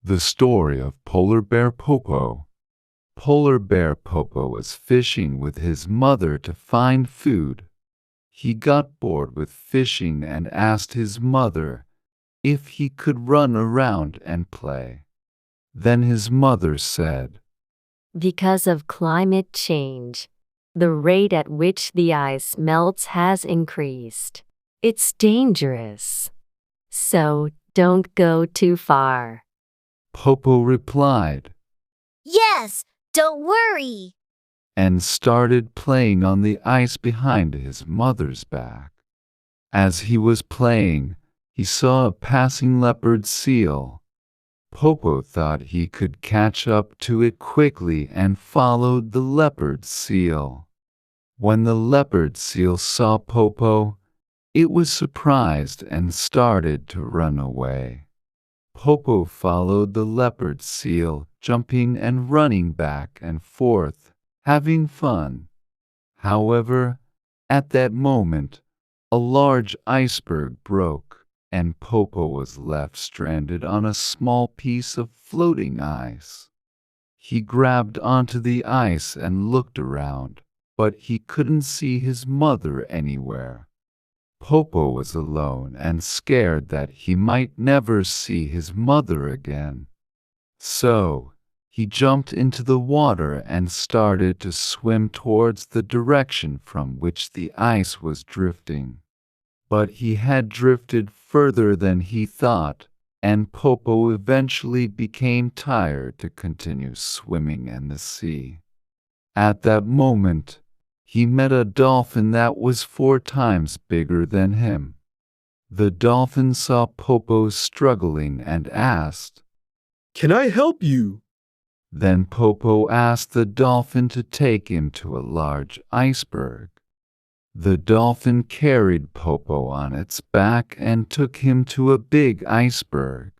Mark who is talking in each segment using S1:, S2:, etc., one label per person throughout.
S1: The story of Polar Bear Popo. Polar Bear Popo was fishing with his mother to find food. He got bored with fishing and asked his mother if he could run around and play. Then his mother said,
S2: "Because of climate change, the rate at which the ice melts has increased. It's dangerous. So don't go too far."
S1: Popo replied,
S3: "Yes, don't worry,"
S1: and started playing on the ice behind his mother's back. As he was playing, he saw a passing leopard seal. Popo thought he could catch up to it quickly and followed the leopard seal. When the leopard seal saw Popo, it was surprised and started to run away. Popo followed the leopard seal, jumping and running back and forth, having fun. However, at that moment, a large iceberg broke, and Popo was left stranded on a small piece of floating ice. He grabbed onto the ice and looked around, but he couldn't see his mother anywhere. Popo was alone and scared that he might never see his mother again. So, he jumped into the water and started to swim towards the direction from which the ice was drifting. But he had drifted further than he thought, and Popo eventually became tired to continue swimming in the sea. At that moment, he met a dolphin that was 4 times bigger than him. The dolphin saw Popo struggling and asked,
S4: "Can I help you?"
S1: Then Popo asked the dolphin to take him to a large iceberg. The dolphin carried Popo on its back and took him to a big iceberg.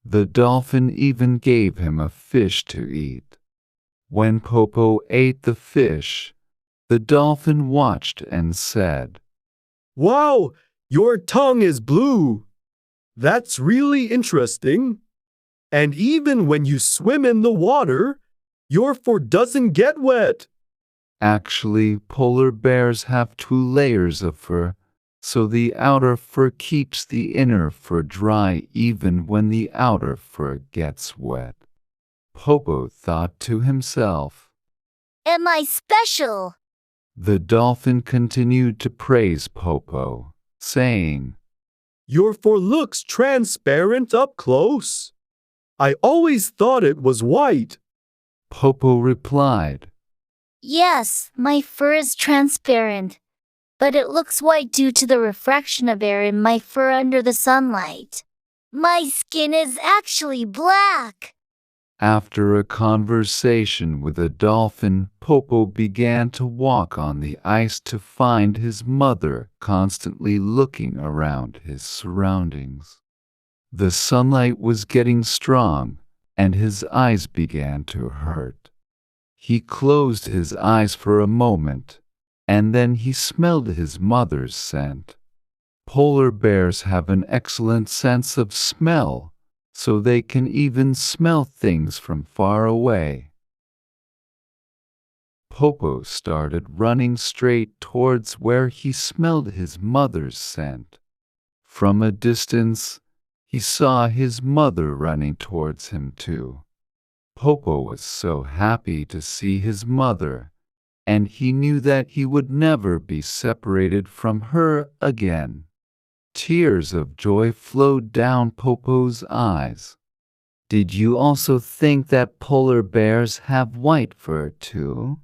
S1: The dolphin even gave him a fish to eat. When Popo ate the fish, the dolphin watched and said,
S4: "Wow, your tongue is blue. That's really interesting. And even when you swim in the water, your fur doesn't get wet."
S1: Actually, polar bears have 2 layers of fur, so the outer fur keeps the inner fur dry even when the outer fur gets wet. Popo thought to himself.
S3: "Am I special?"
S1: The dolphin continued to praise Popo, saying,
S4: "Your fur looks transparent up close. I always thought it was white."
S1: Popo replied,
S3: "Yes, my fur is transparent, but it looks white due to the refraction of air in my fur under the sunlight. My skin is actually black."
S1: After a conversation with a dolphin, Popo began to walk on the ice to find his mother, constantly looking around his surroundings. The sunlight was getting strong, and his eyes began to hurt. He closed his eyes for a moment, and then he smelled his mother's scent. Polar bears have an excellent sense of smell, so they can even smell things from far away. Popo started running straight towards where he smelled his mother's scent. From a distance, he saw his mother running towards him too. Popo was so happy to see his mother, and he knew that he would never be separated from her again. Tears of joy flowed down Popo's eyes. Did you also think that polar bears have white fur too?